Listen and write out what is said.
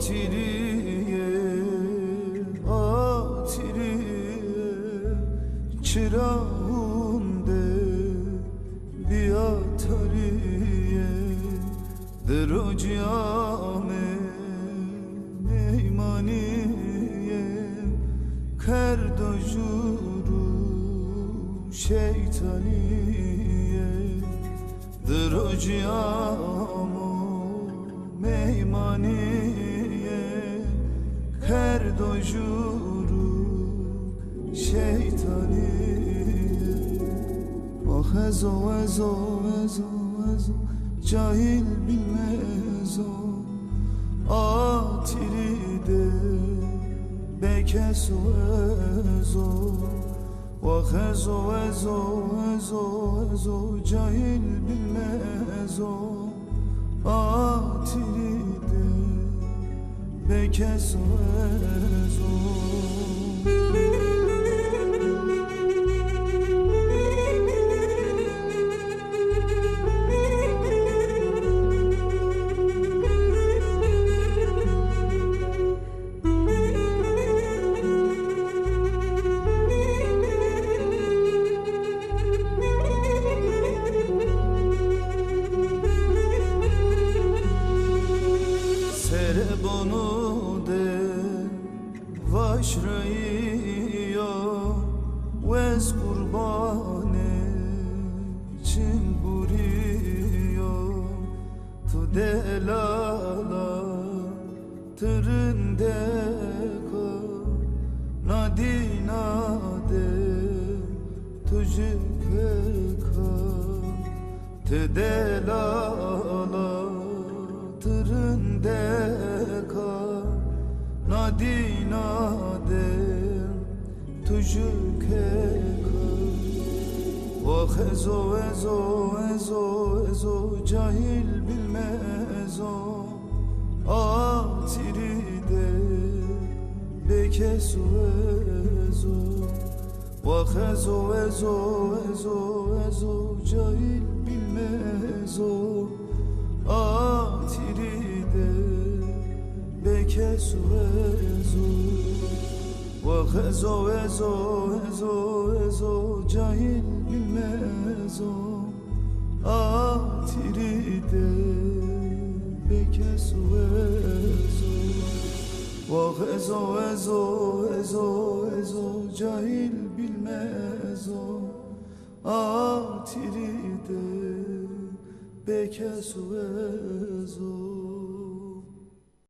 atiriye çırağınde biatariye derocame meymaniye kerdojuru şeytaniye derocamo meymaniye kerdojuru şeytaniye ah ezo ezo ezo ezo cahil bilmez o atiride bekes o ezo vah ezo ezo ezo ezo cahil bilmez o atiride bekes o ezo Serebonu de vaşraiyo vez kurbane çimburiyo tu delala tırinde ko nadina de tuji ka te delala tırinde ka nadina de tuju ka vah ezo ezo ezo ezo cahil bilmez o atiride bekes o ezo vah ezo ezo ezo ezo cahil bilmez o atiride bekes o ezo vah ezo ezo ezo ezo cahil bilmez o atiride bekes o ezo vah ezo ezo ezo ezo cahil bilmez o atiride bekes o ezo